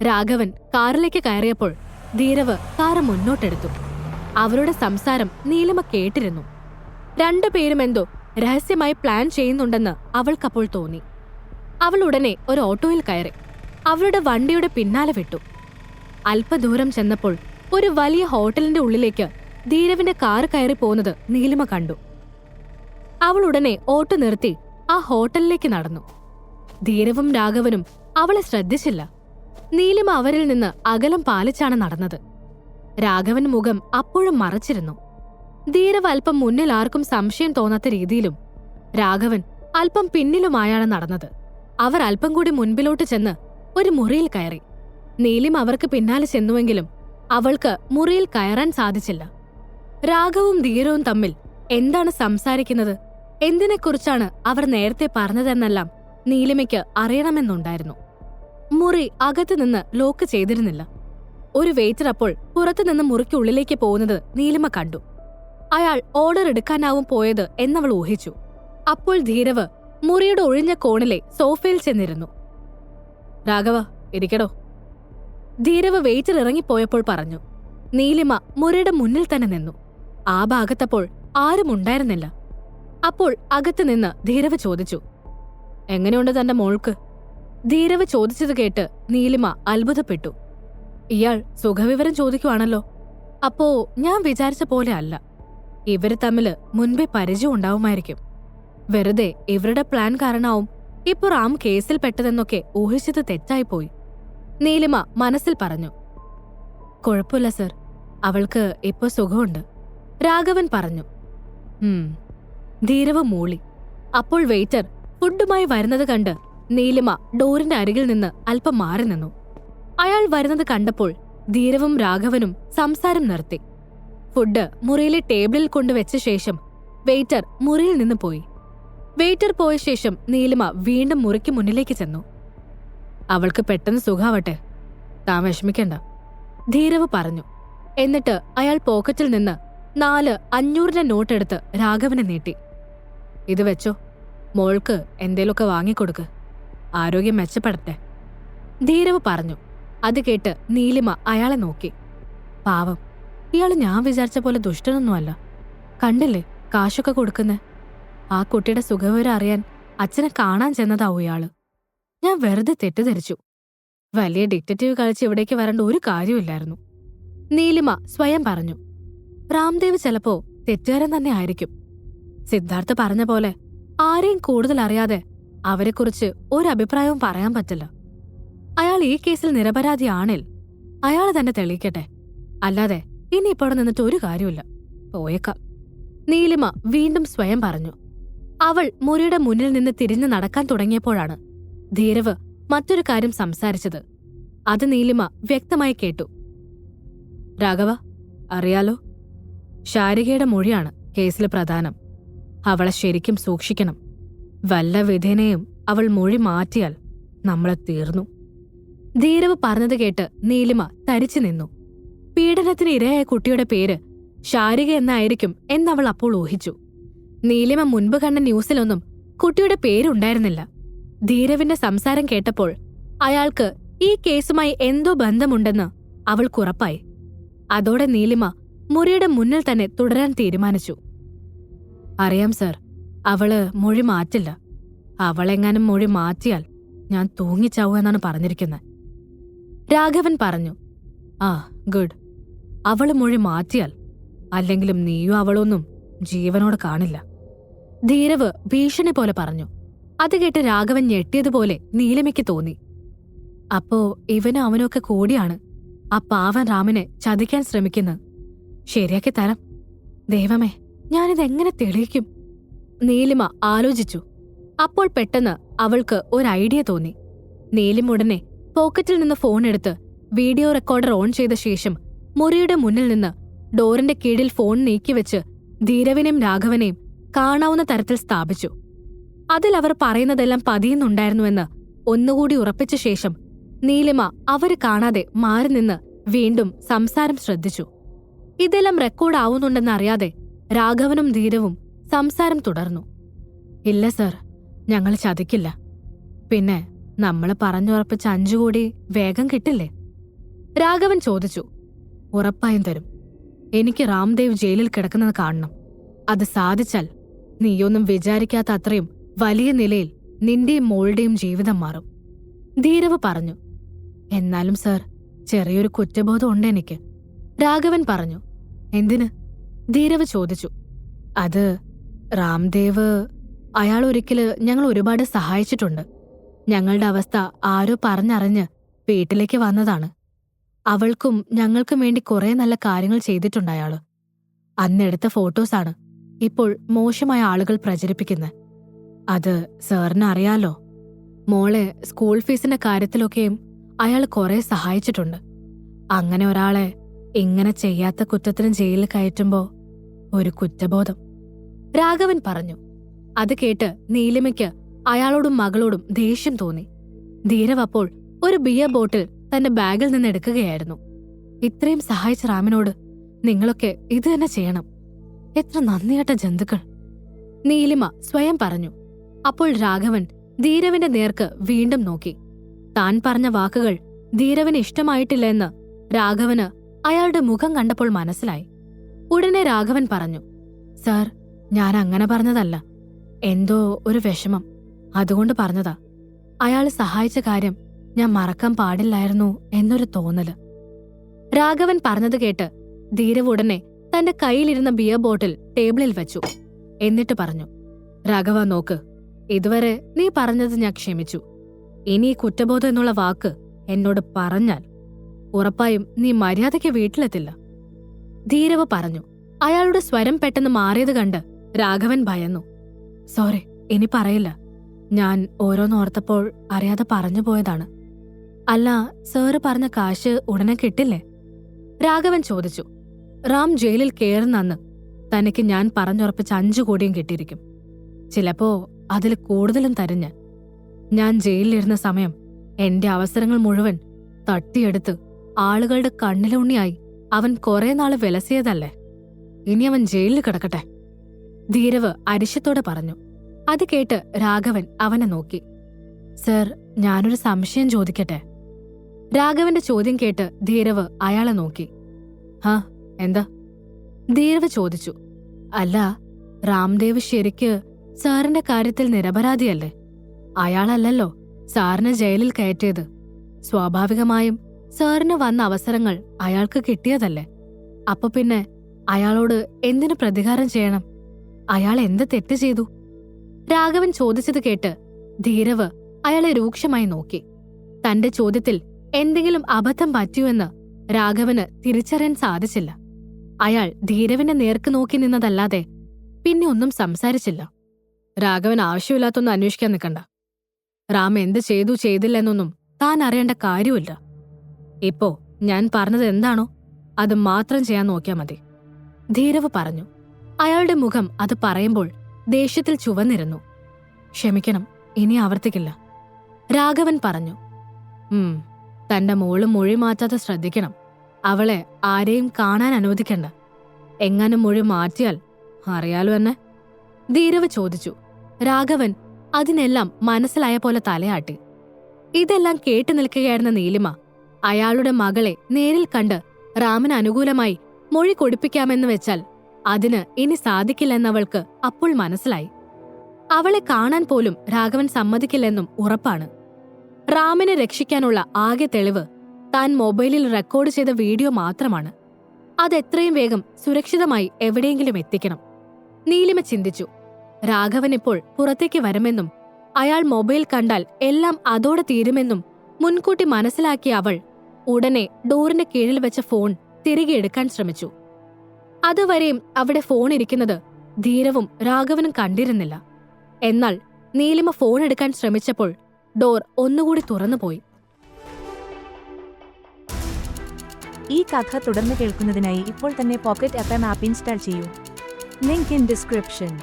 രാഘവൻ കാറിലേക്ക് കയറിയപ്പോൾ ധീരവ് കാറ് മുന്നോട്ടെടുത്തു. അവരുടെ സംസാരം നീലിമ കേട്ടിരുന്നു. രണ്ടുപേരും എന്തോ രഹസ്യമായി പ്ലാൻ ചെയ്യുന്നുണ്ടെന്ന് അവൾക്കപ്പോൾ തോന്നി. അവൾ ഉടനെ ഒരു ഓട്ടോയിൽ കയറി അവരുടെ വണ്ടിയുടെ പിന്നാലെ വിട്ടു. അല്പദൂരം ചെന്നപ്പോൾ ഒരു വലിയ ഹോട്ടലിന്റെ ഉള്ളിലേക്ക് ധീരവിന്റെ കാറ് കയറി പോകുന്നത് നീലിമ കണ്ടു. അവൾ ഉടനെ ഓട്ടോ നിർത്തി ആ ഹോട്ടലിലേക്ക് നടന്നു. ധീരവും രാഘവനും അവളെ ശ്രദ്ധിച്ചില്ല. നീലിമ അവരിൽ നിന്ന് അകലം പാലിച്ചാണ് നടന്നത്. രാഘവൻ മുഖം അപ്പോഴും മറച്ചിരുന്നു. ധീരവ് അല്പം മുന്നിൽ ആർക്കും സംശയം തോന്നാത്ത രീതിയിലും രാഘവൻ അല്പം പിന്നിലുമായാണ് നടന്നത്. അവർ അല്പം കൂടി മുൻപിലോട്ട് ചെന്ന് ഒരു മുറിയിൽ കയറി. നീലിമ അവർക്ക് പിന്നാലെ ചെന്നുവെങ്കിലും അവൾക്ക് മുറിയിൽ കയറാൻ സാധിച്ചില്ല. രാഘവും ധീരവും തമ്മിൽ എന്താണ് സംസാരിക്കുന്നത്, എന്തിനെക്കുറിച്ചാണ് അവർ നേരത്തെ പറഞ്ഞതെന്നെല്ലാം നീലിമയ്ക്ക് അറിയണമെന്നുണ്ടായിരുന്നു. മുറി അകത്തുനിന്ന് ലോക്ക് ചെയ്തിരുന്നില്ല. ഒരു വെയിറ്റർ അപ്പോൾ പുറത്തുനിന്ന് മുറിക്കുള്ളിലേക്ക് പോകുന്നത് നീലിമ കണ്ടു. അയാൾ ഓർഡർ എടുക്കാനാവും പോയത് എന്നവൾ ഊഹിച്ചു. അപ്പോൾ ധീരവ് മുറിയുടെ ഒഴിഞ്ഞ കോണിലെ സോഫയിൽ ചെന്നിരുന്നു. രാഘവ, ഇരിക്കടോ. ധീരവ് വെയിറ്റർ ഇറങ്ങിപ്പോയപ്പോൾ പറഞ്ഞു. നീലിമ മുറിയുടെ മുന്നിൽ തന്നെ നിന്നു. ആ ഭാഗത്തപ്പോൾ ആരും ഉണ്ടായിരുന്നില്ല. അപ്പോൾ അകത്തുനിന്ന് ധീരവ് ചോദിച്ചു, എങ്ങനെയുണ്ട് തന്റെ മോൾക്ക്? ധീരവ് ചോദിച്ചത് കേട്ട് നീലിമ അത്ഭുതപ്പെട്ടു. ഇയാൾ സുഖവിവരം ചോദിക്കുവാണല്ലോ. അപ്പോ ഞാൻ വിചാരിച്ച പോലെ അല്ല. ഇവര് തമ്മില് മുൻപേ പരിചയം ഉണ്ടാവുമായിരിക്കും. വെറുതെ ഇവരുടെ പ്ലാൻ കാരണമാവും ഇപ്പൊ റാം കേസിൽ പെട്ടതെന്നൊക്കെ ഊഹിച്ചത് തെറ്റായിപ്പോയി, നീലിമ മനസ്സിൽ പറഞ്ഞു. കുഴപ്പമില്ല സർ, അവൾക്ക് ഇപ്പൊ സുഖമുണ്ട്, രാഘവൻ പറഞ്ഞു. ധീരവ് മൂളി. അപ്പോൾ വെയിറ്റർ ഫുഡുമായി വരുന്നത് കണ്ട് നീലിമ ഡോറിന്റെ അരികിൽ നിന്ന് അല്പം മാറി നിന്നു. അയാൾ വരുന്നത് കണ്ടപ്പോൾ ധീരവും രാഘവനും സംസാരം നിർത്തി. ഫുഡ് മുറിയിലെ ടേബിളിൽ കൊണ്ടുവച്ച ശേഷം വെയിറ്റർ മുറിയിൽ നിന്ന് പോയി. വെയിറ്റർ പോയ ശേഷം നീലിമ വീണ്ടും മുറിക്ക് മുന്നിലേക്ക് ചെന്നു. അവൾക്ക് പെട്ടെന്ന് സുഖാവട്ടെ, താൻ വിഷമിക്കണ്ട, ധീരവ് പറഞ്ഞു. എന്നിട്ട് അയാൾ പോക്കറ്റിൽ നിന്ന് 4 500 നോട്ടെടുത്ത് രാഘവനെ നീട്ടി. ഇത് വെച്ചോ, മോൾക്ക് എന്തേലൊക്കെ വാങ്ങിക്കൊടുക്ക്, ആരോഗ്യം മെച്ചപ്പെടട്ടെ, ധീരവ് പറഞ്ഞു. അത് കേട്ട് നീലിമ അയാളെ നോക്കി. പാവം, ഇയാള് ഞാൻ വിചാരിച്ച പോലെ ദുഷ്ടനൊന്നുമല്ല. കണ്ടില്ലേ കാശൊക്കെ കൊടുക്കുന്നേ. ആ കുട്ടിയുടെ സുഖവിവരം അറിയാൻ അച്ഛനെ കാണാൻ ചെന്നതാവും ഇയാള്. ഞാൻ വെറുതെ തെറ്റിദ്ധരിച്ചു. വലിയ ഡിറ്റക്റ്റീവ് കളിച്ച് ഇവിടേക്ക് വരേണ്ട ഒരു കാര്യമില്ലായിരുന്നു, നീലിമ സ്വയം പറഞ്ഞു. രാംദേവ് ചിലപ്പോ തെറ്റുകാരൻ തന്നെ ആയിരിക്കും. സിദ്ധാർത്ഥ പറഞ്ഞ പോലെ ആരെയും കൂടുതൽ അറിയാതെ അവരെക്കുറിച്ച് ഒരഭിപ്രായവും പറയാൻ പറ്റില്ല. അയാൾ ഈ കേസിൽ നിരപരാധിയാണിൽ അയാൾ തന്നെ തെളിയിക്കട്ടെ, അല്ലാതെ ഇനി ഇപ്പോൾ നിന്നിട്ട് ഒരു കാര്യമില്ല, പോയേക്കാം, നീലിമ വീണ്ടും സ്വയം പറഞ്ഞു. അവൾ മുറിയുടെ മുന്നിൽ നിന്ന് തിരിഞ്ഞു നടക്കാൻ തുടങ്ങിയപ്പോഴാണ് ധീരവ് മറ്റൊരു കാര്യം സംസാരിച്ചത്. അത് നീലിമ വ്യക്തമായി കേട്ടു. രാഘവ, അറിയാലോ, ശാരികയുടെ മൊഴിയാണ് കേസിൽ പ്രധാനം. അവളെ ശരിക്കും സൂക്ഷിക്കണം. വല്ല വിധേനയും അവൾ മൊഴി മാറ്റിയാൽ നമ്മളെ തീർന്നു. ധീരവ് പറഞ്ഞത് കേട്ട് നീലിമ തരിച്ചു നിന്നു. പീഡനത്തിന് ഇരയായ കുട്ടിയുടെ പേര് ശാരിക എന്നായിരിക്കും എന്നവൾ അപ്പോൾ ഊഹിച്ചു. നീലിമ മുൻപ് കണ്ട ന്യൂസിലൊന്നും കുട്ടിയുടെ പേരുണ്ടായിരുന്നില്ല. ധീരവിന്റെ സംസാരം കേട്ടപ്പോൾ അയാൾക്ക് ഈ കേസുമായി എന്തോ ബന്ധമുണ്ടെന്ന് അവൾക്കുറപ്പായി. അതോടെ നീലിമ മുറിയുടെ മുന്നിൽ തന്നെ തുടരാൻ തീരുമാനിച്ചു. അറിയാം സർ, അവള് മൊഴി മാറ്റില്ല. അവളെങ്ങാനും മൊഴി മാറ്റിയാൽ ഞാൻ തൂങ്ങിച്ചാവുമെന്നാണ് പറഞ്ഞിരിക്കുന്നത്, രാഘവൻ പറഞ്ഞു. ആ ഗുഡ്, അവള് മൊഴി മാറ്റിയാൽ അല്ലെങ്കിലും നീയും അവളൊന്നും ജീവനോട് കാണില്ല, ധീരവ് ഭീഷണി പോലെ പറഞ്ഞു. അത് കേട്ട് രാഘവൻ ഞെട്ടിയതുപോലെ നീലിമയ്ക്ക് തോന്നി. അപ്പോ ഇവനും അവനൊക്കെ കൂടിയാണ് ആ പാവൻ റാമിനെ ചതിക്കാൻ ശ്രമിക്കുന്നത്. ശരിയാക്കി തരാം. ദൈവമേ, ഞാനിതെങ്ങനെ തെളിയിക്കും, നീലിമ ആലോചിച്ചു. അപ്പോൾ പെട്ടെന്ന് അവൾക്ക് ഒരു ഐഡിയ തോന്നി. നീലിമ ഉടനെ പോക്കറ്റിൽ നിന്ന് ഫോൺ എടുത്ത് വീഡിയോ റെക്കോർഡർ ഓൺ ചെയ്ത ശേഷം മുറിയുടെ മുന്നിൽ നിന്ന് ഡോറിന്റെ കീഴിൽ ഫോൺ നീക്കിവെച്ച് ധീരവിനെയും രാഘവനെയും കാണാവുന്ന തരത്തിൽ സ്ഥാപിച്ചു. അതിൽ അവർ പറയുന്നതെല്ലാം പതിയുന്നുണ്ടായിരുന്നുവെന്ന് ഒന്നുകൂടി ഉറപ്പിച്ച ശേഷം നീലിമ അവര് കാണാതെ മാറി നിന്ന് വീണ്ടും സംസാരം ശ്രദ്ധിച്ചു. ഇതെല്ലാം റെക്കോർഡ് ആവുന്നുണ്ടെന്നറിയാതെ രാഘവനും ധീരവും സംസാരം തുടർന്നു. ഇല്ല സർ, ഞങ്ങൾ ചതിക്കില്ല. പിന്നെ നമ്മള് പറഞ്ഞുറപ്പിച്ച 5 കോടി വേഗം കിട്ടില്ലേ? രാഘവൻ ചോദിച്ചു. ഉറപ്പായും തരും. എനിക്ക് രാംദേവ് ജയിലിൽ കിടക്കുന്നത് കാണണം. അത് സാധിച്ചാൽ നീയൊന്നും വിചാരിക്കാത്ത അത്രയും വലിയ നിലയിൽ നിന്റെയും മോളുടെയും ജീവിതം മാറും. ധീരവ് പറഞ്ഞു. എന്നാലും സർ, ചെറിയൊരു കുറ്റബോധം ഉണ്ട് എനിക്ക്. രാഘവൻ പറഞ്ഞു. എന്തിന്? ധീരവ് ചോദിച്ചു. അത് രാംദേവ്, അയാൾ ഒരിക്കല് ഞങ്ങൾ ഒരുപാട് സഹായിച്ചിട്ടുണ്ട്. ഞങ്ങളുടെ അവസ്ഥ ആരോ പറഞ്ഞറിഞ്ഞ് വീട്ടിലേക്ക് വന്നതാണ്. അവൾക്കും ഞങ്ങൾക്കും വേണ്ടി കുറെ നല്ല കാര്യങ്ങൾ ചെയ്തിട്ടുണ്ട് അയാള്. അന്നെടുത്ത ഫോട്ടോസാണ് ഇപ്പോൾ മോശമായ ആളുകൾ പ്രചരിപ്പിക്കുന്നത്. അത് സാറിന് അറിയാലോ. മോളെ സ്കൂൾ ഫീസിന്റെ കാര്യത്തിലൊക്കെയും അയാൾ കുറെ സഹായിച്ചിട്ടുണ്ട്. അങ്ങനെ ഒരാളെ ഇങ്ങനെ ചെയ്യാത്ത കുറ്റത്തിന് ജയിലിൽ കയറ്റുമ്പോ ഒരു കുറ്റബോധം. രാഘവൻ പറഞ്ഞു. അത് കേട്ട് നീലിമയ്ക്ക് അയാളോടും മകളോടും ദേഷ്യം തോന്നി. ധീരവ് അപ്പോൾ ഒരു ബിയർ ബോട്ടിൽ തന്റെ ബാഗിൽ നിന്ന് എടുക്കുകയായിരുന്നു. ഇത്രയും സഹായിച്ച റാമിനോട് നിങ്ങളൊക്കെ ഇത് തന്നെ ചെയ്യണം. എത്ര നന്ദിയേട്ട ജന്തുക്കൾ, നീലിമ സ്വയം പറഞ്ഞു. അപ്പോൾ രാഘവൻ ധീരവിന്റെ നേർക്ക് വീണ്ടും നോക്കി. താൻ പറഞ്ഞ വാക്കുകൾ ധീരവിന് ഇഷ്ടമായിട്ടില്ല എന്ന് രാഘവന് അയാളുടെ മുഖം കണ്ടപ്പോൾ മനസ്സിലായി. ഉടനെ രാഘവൻ പറഞ്ഞു. സാർ, ഞാൻ അങ്ങനെ പറഞ്ഞതല്ല. എന്തോ ഒരു വിഷമം, അതുകൊണ്ട് പറഞ്ഞതാ. അയാൾ സഹായിച്ച കാര്യം ഞാൻ മറക്കാൻ പാടില്ലായിരുന്നു എന്നൊരു തോന്നല്. രാഘവൻ പറഞ്ഞത് കേട്ട് ധീരവ് ഉടനെ തന്റെ കയ്യിലിരുന്ന ബിയർ ബോട്ടിൽ ടേബിളിൽ വെച്ചു. എന്നിട്ട് പറഞ്ഞു. രാഘവ, നോക്ക്, ഇതുവരെ നീ പറഞ്ഞത് ഞാൻ ക്ഷമിച്ചു. ഇനി കുറ്റബോധം എന്നുള്ള വാക്ക് എന്നോട് പറഞ്ഞാൽ ഉറപ്പായും നീ മര്യാദയ്ക്ക് വീട്ടിലെത്തില്ല. ധീരവ് പറഞ്ഞു. അയാളുടെ സ്വരം പെട്ടെന്ന് മാറിയത് കണ്ട് രാഘവൻ ഭയന്നു. സോറി, ഇനി പറയില്ല. ഞാൻ ഓരോന്നോർത്തപ്പോൾ അറിയാതെ പറഞ്ഞു പോയതാണ്. അല്ല, സാറ് പറഞ്ഞ കാശ് ഉടനെ കിട്ടില്ലേ? രാഘവൻ ചോദിച്ചു. റാം ജയിലിൽ കയറുന്നന്ന് തനിക്ക് ഞാൻ പറഞ്ഞുറപ്പിച്ച 5 കോടിയും കിട്ടിയിരിക്കും. ചിലപ്പോ അതിൽ കൂടുതലും തരും. ഞാൻ ജയിലിലിരുന്ന സമയം എന്റെ അവസരങ്ങൾ മുഴുവൻ തട്ടിയെടുത്ത് ആളുകളുടെ കണ്ണിലുണ്ണിയായി അവൻ കുറെ നാള് വിലസിയതല്ലേ. ഇനി അവൻ ജയിലിൽ കിടക്കട്ടെ. ധീരവ് അരിശത്തോടെ പറഞ്ഞു. അത് കേട്ട് രാഘവൻ അവനെ നോക്കി. സർ, ഞാനൊരു സംശയം ചോദിക്കട്ടെ? രാഘവന്റെ ചോദ്യം കേട്ട് ധീരവ് അയാളെ നോക്കി. ഹാ, എന്താ? ധീരവ് ചോദിച്ചു. അല്ല, രാംദേവ് ശരിക്ക് സാറിന്റെ കാര്യത്തിൽ നിരപരാധിയല്ലേ? അയാളല്ലല്ലോ സാറിനെ ജയിലിൽ കയറ്റിയത്. സ്വാഭാവികമായും സാറിന് വന്ന അവസരങ്ങൾ അയാൾക്ക് കിട്ടിയതല്ലേ. അപ്പൊ പിന്നെ അയാളോട് എന്തിനു പ്രതികാരം ചെയ്യണം? അയാൾ എന്ത് തെറ്റ് ചെയ്തു? രാഘവൻ ചോദിച്ചത് കേട്ട് ധീരവ് അയാളെ രൂക്ഷമായി നോക്കി. തന്റെ ചോദ്യത്തിൽ എന്തെങ്കിലും അബദ്ധം പറ്റിയുവെന്ന് രാഘവന് തിരിച്ചറിയാൻ സാധിച്ചില്ല. അയാൾ ധീരവിന്റെ നേർക്ക് നോക്കി നിന്നതല്ലാതെ പിന്നെ ഒന്നും സംസാരിച്ചില്ല. രാഘവൻ ആവശ്യമില്ലാത്തൊന്നും അന്വേഷിക്കാൻ നിൽക്കണ്ട. റാം എന്ത് ചെയ്തു ചെയ്തില്ലെന്നൊന്നും താൻ അറിയേണ്ട കാര്യമില്ല. ഇപ്പോ ഞാൻ പറഞ്ഞത് എന്താണോ അത് മാത്രം ചെയ്യാൻ നോക്കിയാൽ മതി, ധീരവ് പറഞ്ഞു. അയാളുടെ മുഖം അത് പറയുമ്പോൾ ദേഷ്യത്തിൽ ചുവന്നിരുന്നു. ക്ഷമിക്കണം, ഇനി ആവർത്തിക്കില്ല, രാഘവൻ പറഞ്ഞു. തന്റെ മോള് മൊഴി മാറ്റാതെ ശ്രദ്ധിക്കണം. അവളെ ആരെയും കാണാൻ അനുവദിക്കണ്ട. എങ്ങനെ മൊഴി മാറ്റിയാൽ അറിയാലോ എന്നെ? ധീരവ് ചോദിച്ചു. രാഘവൻ അതിനെല്ലാം മനസ്സിലായ പോലെ തലയാട്ടി. ഇതെല്ലാം കേട്ടു നിൽക്കുകയായിരുന്ന നീലിമ അയാളുടെ മകളെ നേരിൽ കണ്ട് റാമിന് അനുകൂലമായി മൊഴി കൊടുപ്പിക്കാമെന്ന് വെച്ചാൽ അതിന് ഇനി സാധിക്കില്ലെന്നവൾക്ക് അപ്പോൾ മനസ്സിലായി. അവളെ കാണാൻ പോലും രാഘവൻ സമ്മതിക്കില്ലെന്നും ഉറപ്പാണ്. റാമിനെ രക്ഷിക്കാനുള്ള ആകെ തെളിവ് താൻ മൊബൈലിൽ റെക്കോർഡ് ചെയ്ത വീഡിയോ മാത്രമാണ്. അതെത്രയും വേഗം സുരക്ഷിതമായി എവിടെയെങ്കിലും എത്തിക്കണം. നീലിമ ചിന്തിച്ചു. രാഘവൻ ഇപ്പോൾ പുറത്തേക്ക് വരുമെന്നും അയാൾ മൊബൈൽ കണ്ടാൽ എല്ലാം അതോടെ തീരുമെന്നും മുൻകൂട്ടി മനസ്സിലാക്കിയ അവൾ ഉടനെ ഡോറിന്റെ കീഴിൽ വെച്ച ഫോൺ തിരികെ എടുക്കാൻ ശ്രമിച്ചു. അതുവരെയും അവിടെ ഫോൺ ഇരിക്കുന്നത് ധീരവും രാഘവനും കണ്ടിരുന്നില്ല. എന്നാൽ നീലിമ ഫോൺ എടുക്കാൻ ശ്രമിച്ചപ്പോൾ ഡോർ ഒന്നുകൂടി തുറന്നുപോയി. ഈ കഥ തുടർന്ന് കേൾക്കുന്നതിനായി ഇപ്പോൾ തന്നെ പോക്കറ്റ് FM ആപ്പ് ഇൻസ്റ്റാൾ ചെയ്യൂ. Link in description.